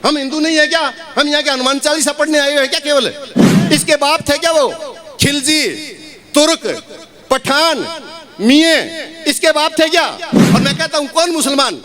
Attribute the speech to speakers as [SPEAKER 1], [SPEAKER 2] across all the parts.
[SPEAKER 1] हम हिंदू नहीं है क्या? हम यहाँ के हनुमान चालीसा पढ़ने आए हुए हैं क्या केवल? इसके बाप थे क्या वो? खिलजी, तुर्क, पठान, मिये, इसके बाप थे क्या? और मैं कहता हूं कौन मुसलमान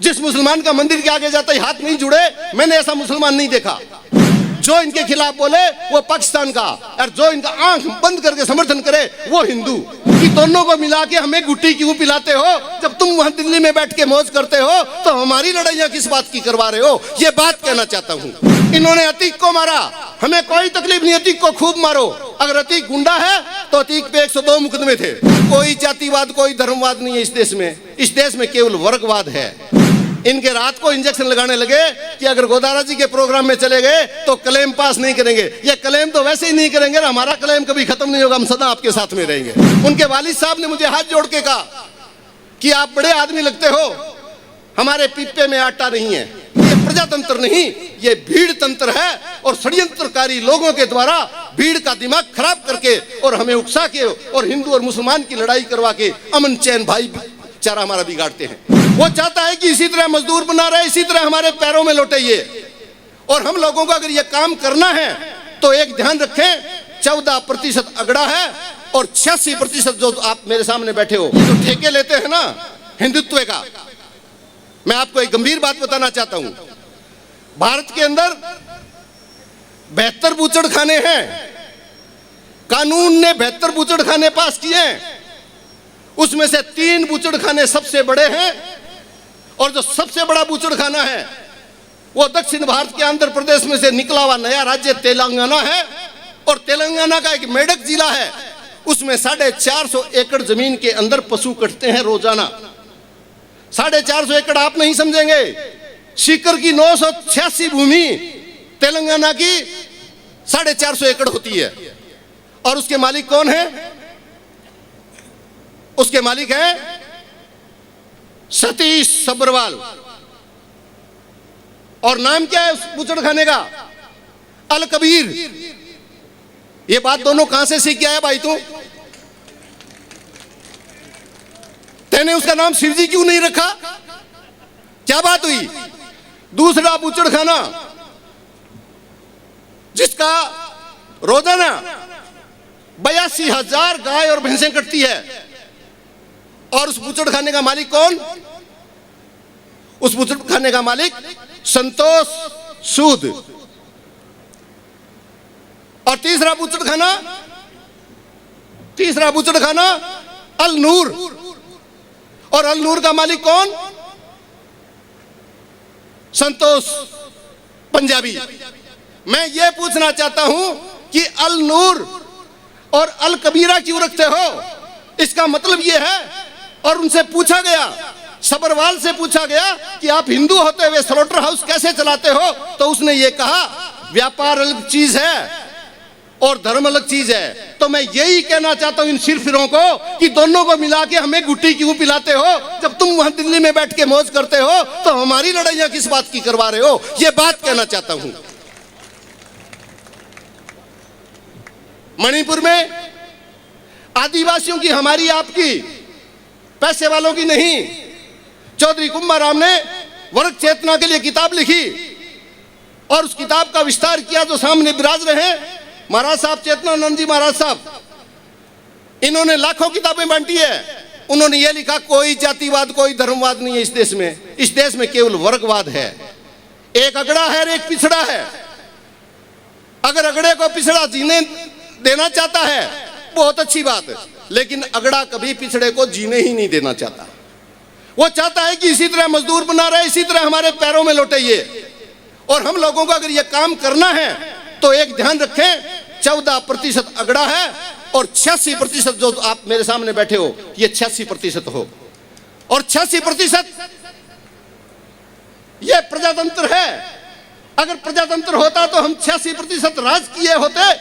[SPEAKER 1] जिस मुसलमान का मंदिर के आगे जाता ही हाथ नहीं जुड़े, मैंने ऐसा मुसलमान नहीं देखा। जो इनके खिलाफ बोले वो पाकिस्तान का, और जो इनका आंख बंद करके समर्थन करे वो हिंदू। कि दोनों को मिला के हमें गुट्टी क्यों पिलाते हो? जब तुम वहां दिल्ली में बैठ के मौज करते हो तो हमारी लड़ाइयां किस बात की करवा रहे हो? ये बात कहना चाहता हूं। इन्होंने अतीक को मारा, हमें कोई तकलीफ नहीं, अतीक को खूब मारो। अगर अतीक गुंडा है तो अतीक पे 102 मुकदमे थे। कोई जातिवाद, कोई धर्मवाद नहीं है इस देश में। इस देश में केवल वर्गवाद है। इनके रात को इंजेक्शन लगाने लगे कि अगर गोदारा जी के प्रोग्राम में चले गए तो क्लेम पास नहीं करेंगे। ये क्लेम तो वैसे ही नहीं करेंगे ना, हमारा क्लेम कभी खत्म नहीं होगा, हम सदा आपके साथ में रहेंगे। उनके वालिद साहब ने मुझे हाथ जोड़ के कहा कि आप बड़े आदमी लगते हो, हमारे पीपे में आटा नहीं है। ये प्रजातंत्र नहीं, ये भीड़ तंत्र है, और षड्यंत्रकारी लोगों के द्वारा भीड़ का दिमाग खराब करके और हमें उकसा के और हिंदू और मुसलमान की लड़ाई करवा के अमन चैन भाईचारा हमारा बिगाड़ते हैं। वो चाहता है कि इसी तरह मजदूर बना रहे, इसी तरह हमारे पैरों में लौटे ये। और हम लोगों को अगर ये काम करना है तो एक ध्यान रखें, 14% अगड़ा है और 86% जो आप मेरे सामने बैठे हो जो ठेके लेते हैं ना हिंदुत्व का। मैं आपको एक गंभीर बात बताना चाहता हूं। भारत के अंदर 72 बूचड़ खाने हैं। कानून ने 72 बूचड़ खाने पास किए हैं, उसमें से 3 बूचड़ खाने सबसे बड़े हैं, और जो सबसे बड़ा बूचड़ खाना है वो दक्षिण भारत के आंध्र प्रदेश में से निकला हुआ नया राज्य तेलंगाना है। और तेलंगाना का एक मेडक जिला है, उसमें 450 एकड़ जमीन के अंदर पशु कटते हैं रोजाना। 450 एकड़ आप नहीं समझेंगे, सीकर की 986 भूमि तेलंगाना की 450 एकड़ होती है। और उसके मालिक कौन है? उसके मालिक है सतीश सब्रवाल। और नाम क्या है उस बूचड़ खाने का? अल कबीर। ये बात दोनों कहां से सीख के आया भाई? तेने उसका नाम शिवजी क्यों नहीं रखा? क्या बात हुई? दूसरा बूचड़ खाना जिसका रोजाना 82,000 गाय और भैंसें कटती है। और उस बूचड़ खाने का मालिक कौन? उस बूचड़ खाने का मालिक संतोष सूद। और तीसरा बूचड़ खाना अल नूर। और अल नूर का मालिक कौन? संतोष पंजाबी। मैं ये पूछना चाहता हूं कि अल नूर और अल कबीरा क्यों रखते हो? इसका मतलब यह है, और उनसे पूछा गया, सबरवाल से पूछा गया कि आप हिंदू होते हुए स्लॉटर हाउस कैसे चलाते हो? तो उसने ये कहा व्यापार अलग चीज है और धर्म अलग चीज है। तो मैं यही कहना चाहता हूं इन सिरफिरों को कि दोनों को मिला के हमें गुट्टी क्यों पिलाते हो? जब तुम वहां दिल्ली में बैठ के मौज करते हो तो हमारी लड़ाइयां किस बात की करवा रहे हो? ये बात कहना चाहता हूं। मणिपुर में आदिवासियों की, हमारी आपकी, पैसे वालों की नहीं, चौधरी कुंभाराम ने वर्ग चेतना के लिए किताब लिखी और उस किताब का विस्तार किया। जो सामने विराज रहे महाराज साहब, चेतनानंद जी महाराज साहब, इन्होंने लाखों किताबें बांटी है। उन्होंने ये लिखा कोई जातिवाद, कोई धर्मवाद नहीं है इस देश में। इस देश में केवल वर्गवाद है। एक अगड़ा है और एक पिछड़ा है। अगर अगड़े को पिछड़ा जीने देना चाहता है बहुत अच्छी बात है, लेकिन अगड़ा कभी पिछड़े को जीने ही नहीं देना चाहता। वो चाहता है कि इसी तरह मजदूर बना रहे, इसी तरह हमारे पैरों में लौटे ये। और हम लोगों को अगर ये काम करना है तो एक ध्यान रखें, 14% अगड़ा है और 86% जो आप मेरे सामने बैठे हो ये 86% हो। और 86% ये प्रजातंत्र है। अगर प्रजातंत्र होता तो हम 86% राज किए होते,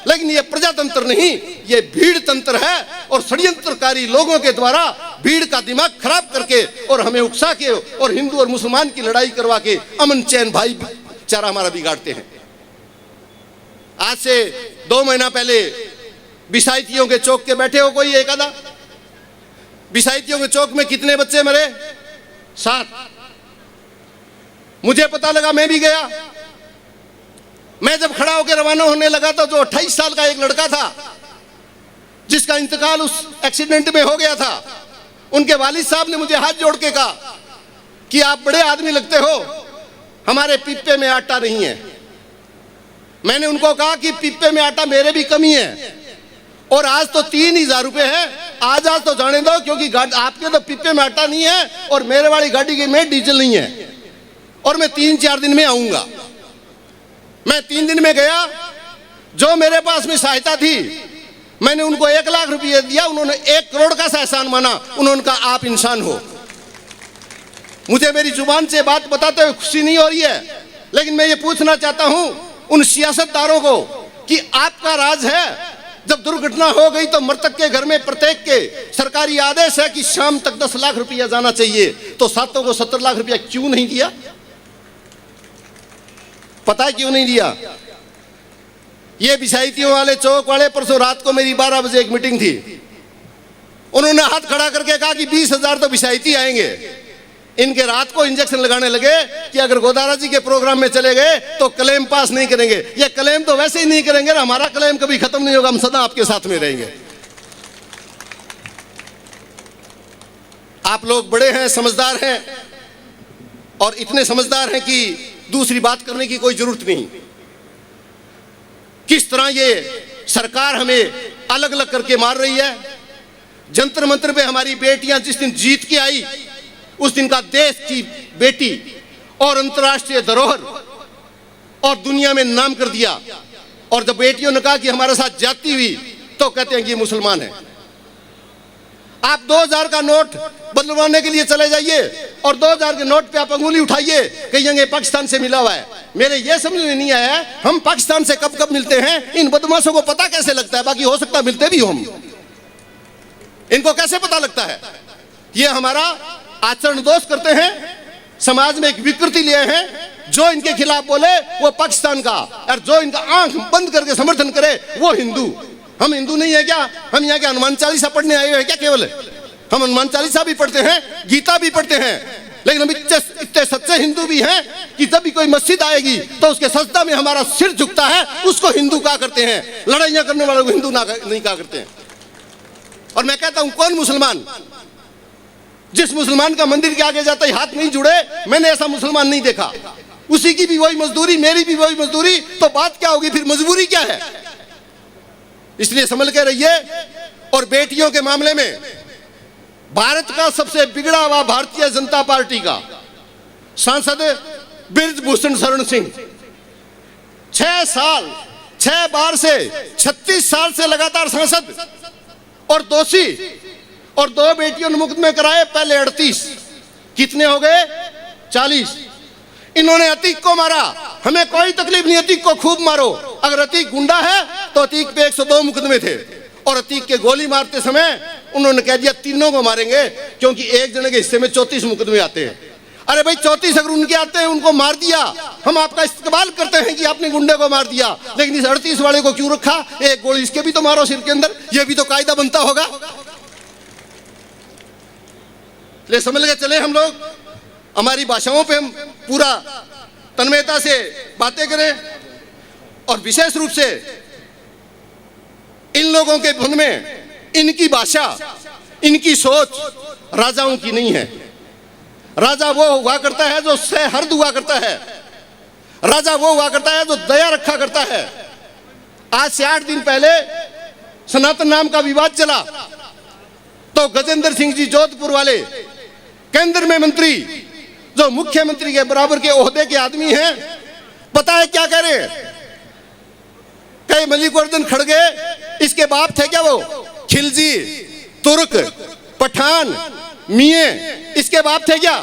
[SPEAKER 1] लेकिन ये प्रजातंत्र नहीं, ये भीड़ तंत्र है और षड्यंत्रकारी लोगों के द्वारा भीड़ का दिमाग खराब करके और हमें उकसा के और हिंदू और मुसलमान की लड़ाई करवा के अमन चैन भाईचारा हमारा बिगाड़ते हैं। आज से 2 महीना पहले बिसाइतियों के चौक के बैठे हो कोई एक आधा? बिसाइतियों के चौक में कितने बच्चे मरे? 7। मुझे पता लगा, मैं भी गया। मैं जब खड़ा होकर रवाना होने लगा तो जो 28 साल का एक लड़का था जिसका इंतकाल उस एक्सीडेंट में हो गया था, उनके वालिद साहब ने मुझे हाथ जोड़ के कहा कि आप बड़े आदमी लगते हो, हमारे पीपे में आटा नहीं है। मैंने उनको कहा कि पीपे में आटा मेरे भी कमी है, और आज तो 3000 रुपये है, आज तो जाने दो, क्योंकि आपके तो पीपे में आटा नहीं है और मेरे वाली गाड़ी में डीजल नहीं है, और मैं 3-4 दिन में आऊंगा। मैं 3 दिन में गया। जो मेरे पास में सहायता थी, मैंने उनको 1 लाख रुपये दिया। उन्होंने 1 करोड़ का एहसान माना। उन्होंने कहा आप इंसान हो। मुझे मेरी जुबान से बात बताते हुए खुशी नहीं हो रही है, लेकिन मैं ये पूछना चाहता हूं उन सियासतदारों को कि आपका राज है, जब दुर्घटना हो गई तो मृतक के घर में प्रत्येक के सरकारी आदेश है कि शाम तक 10 लाख रुपया जाना चाहिए, तो सातों को 70 लाख रुपया क्यों नहीं दिया? पता है क्यों नहीं दिया? ये बिछाइतियों वाले चौक वाले, परसों रात को मेरी 12 बजे एक मीटिंग थी, उन्होंने हाथ खड़ा करके कहा कि 20,000 तो बिछाइती आएंगे। इनके रात को इंजेक्शन लगाने लगे कि अगर गोदारा जी के प्रोग्राम में चले गए तो क्लेम पास नहीं करेंगे। ये क्लेम तो वैसे ही नहीं करेंगे ना, हमारा क्लेम कभी खत्म नहीं होगा, हम सदा आपके साथ में रहेंगे। आप लोग बड़े हैं, समझदार हैं, और इतने समझदार हैं कि दूसरी बात करने की कोई जरूरत नहीं। किस तरह ये सरकार हमें अलग अलग करके मार रही है। जंतर मंतर पे हमारी बेटियां जिस दिन जीत के आई, उस दिन का देश की बेटी और अंतर्राष्ट्रीय धरोहर और दुनिया में नाम कर दिया। और जब बेटियों ने कहा कि हमारे साथ जाती हुई, तो कहते हैं कि ये मुसलमान है। आप 2000 का नोट बदलवाने के लिए चले जाइए और 2000 के नोट पे आप अंगुली उठाइए, कहेंगे पाकिस्तान से मिला हुआ है। मेरे ये समझ में नहीं आया हम पाकिस्तान से कब कब मिलते हैं, इन बदमाशों को पता कैसे लगता है? बाकी हो सकता है मिलते भी हम, इनको कैसे पता लगता है? ये हमारा आचरण दोष करते हैं, समाज में एक विकृति लिए हैं। जो इनके खिलाफ बोले वो पाकिस्तान का, और जो इनका आंख बंद करके समर्थन करे वो हिंदू। हम हिंदू नहीं है क्या? हम यहाँ के हनुमान चालीसा पढ़ने आए हुए हैं क्या? केवल हम हनुमान चालीसा भी पढ़ते हैं, गीता भी पढ़ते हैं, लेकिन हम इतने सच्चे हिंदू भी हैं कि जब भी कोई मस्जिद आएगी तो उसके सजदा में हमारा सिर झुकता है, उसको हिंदू कहा करते हैं। लड़ाइयां करने वालों को हिंदू नहीं कहा करते हैं। और मैं कहता हूं, कौन मुसलमान जिस मुसलमान का मंदिर के आगे जाता है हाथ नहीं जुड़े, मैंने ऐसा मुसलमान नहीं देखा। उसी की भी वही मजदूरी, मेरी भी वही मजदूरी, तो बात क्या होगी फिर? मजबूरी क्या है? इसलिए समझ के रहिए। और बेटियों के मामले में भारत का सबसे बिगड़ा हुआ भारतीय जनता पार्टी का सांसद ब्रजभूषण शरण सिंह 6 बार से 36 साल से लगातार सांसद और दोषी, और 2 बेटियों ने मुकदमे कराए, पहले 38, कितने हो गए? 40। इन्होंने अतीक को मारा, हमें कोई तकलीफ नहीं, अतीक को खूब मारो। अगर अतीक गुंडा है तो अतीक पे 102 मुकदमे थे, और अतीक के गोली मारते समय उन्होंने कह दिया तीनों को मारेंगे, क्योंकि एक जने के हिस्से में 34 मुकदमे आते हैं। अरे भाई 34 अगर उनके आते हैं, उनको मार दिया, हम आपका इस्तेमाल करते हैं कि आपने गुंडे को मार दिया, लेकिन इस 38 वाले को क्यों रखा? एक गोली इसके भी तो मारो सिर के अंदर, ये भी तो कायदा बनता होगा। ले समझ के चले हम लोग, हमारी भाषाओं पे हम पूरा तन्मयता से बातें करें। और विशेष रूप से इन लोगों के मन में इनकी भाषा, इनकी सोच राजाओं की नहीं है। राजा वो हुआ करता है जो सहर्द हुआ करता है, राजा वो हुआ करता है जो दया रखा करता है। आज से 8 दिन पहले सनातन नाम का विवाद चला, तो गजेंद्र सिंह जी जोधपुर वाले केंद्र में मंत्री, जो मुख्यमंत्री के बराबर के ओहदे के आदमी हैं, पता है क्या कह रहे हैं? कई मल्लिकार्जुन खड़गे इसके बाप थे क्या? वो खिलजी, तुर्क, पठान, मिये इसके बाप थे क्या?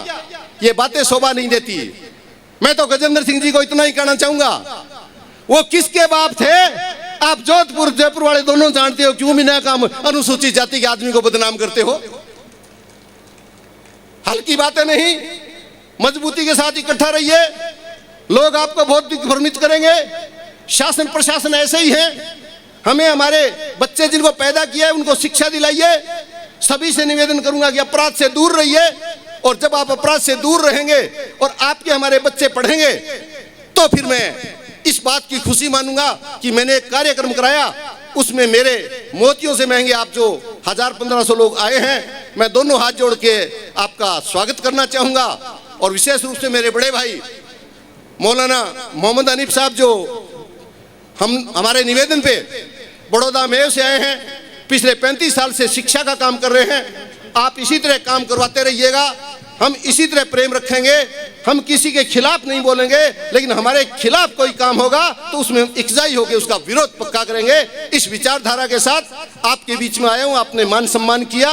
[SPEAKER 1] ये बातें शोभा नहीं देती। मैं तो गजेंद्र सिंह जी को इतना ही कहना चाहूंगा, वो किसके बाप थे? आप जोधपुर जयपुर वाले दोनों जानते हो, क्यों बिना काम अनुसूचित जाति के आदमी को बदनाम करते हो? हल्की बातें नहीं, मजबूती के साथ इकट्ठा रहिए। लोग आपको बहुत भ्रमित करेंगे। शासन प्रशासन ऐसे ही है। हमें हमारे बच्चे जिनको पैदा किया है उनको शिक्षा दिलाइए। सभी से निवेदन करूंगा कि अपराध से दूर रहिए और जब आप अपराध से दूर रहेंगे और आपके हमारे बच्चे पढ़ेंगे तो फिर मैं इस बात की खुशी मानूंगा कि मैंने एक कार्यक्रम कराया, उसमें मेरे मोतियों से महंगे आप जो 1000-1500 लोग आए हैं, मैं दोनों हाथ जोड़ के आपका स्वागत करना चाहूंगा। और विशेष रूप से मेरे बड़े भाई मौलाना मोहम्मद हनीफ साहब जो हमारे निवेदन पे बड़ौदा मेव से आए हैं, पिछले 35 साल से शिक्षा का काम कर रहे हैं। आप इसी तरह काम करवाते रहिएगा, हम इसी तरह प्रेम रखेंगे, हम किसी के खिलाफ नहीं बोलेंगे, लेकिन हमारे खिलाफ कोई काम होगा तो उसमें इकजाई होकर उसका विरोध पक्का करेंगे। इस विचारधारा के साथ आपके बीच में आया हूं। आपने मान सम्मान किया,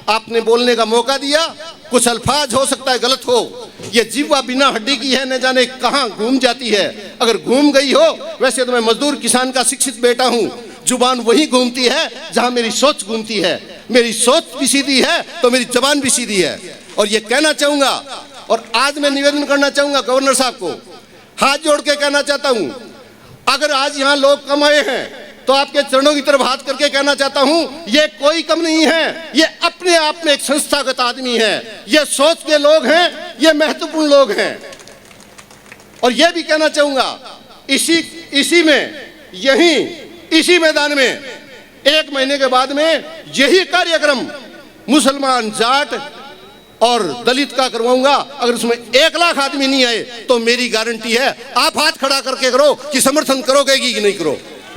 [SPEAKER 1] आपने बोलने का मौका दिया। कुछ अल्फाज हो सकता है गलत हो, ये जीवा बिना हड्डी की है, न जाने कहां घूम जाती है। अगर घूम गई हो, वैसे तो मैं मजदूर किसान का शिक्षित बेटा हूं, जुबान वही घूमती है जहां मेरी सोच घूमती है। मेरी सोच भी सीधी है तो मेरी जबान भी सीधी है। और ये कहना चाहूंगा, और आज मैं निवेदन करना चाहूंगा गवर्नर साहब को, हाथ जोड़ के कहना चाहता हूं, अगर आज यहां लोग कम आए हैं तो आपके चरणों की तरफ हाथ करके कहना चाहता हूं, ये कोई कम नहीं है, ये अपने आप में एक संस्थागत आदमी है, ये सोच के लोग हैं, ये महत्वपूर्ण लोग हैं। और ये भी कहना चाहूंगा, इसी में, यहीं इसी मैदान में 1 महीने के बाद में यही कार्यक्रम मुसलमान, जाट और दलित का करवाऊंगा। अगर उसमें 1 लाख आदमी नहीं आए तो मेरी गारंटी है, आप हाथ खड़ा करके करो कि समर्थन करोगे कि नहीं करो।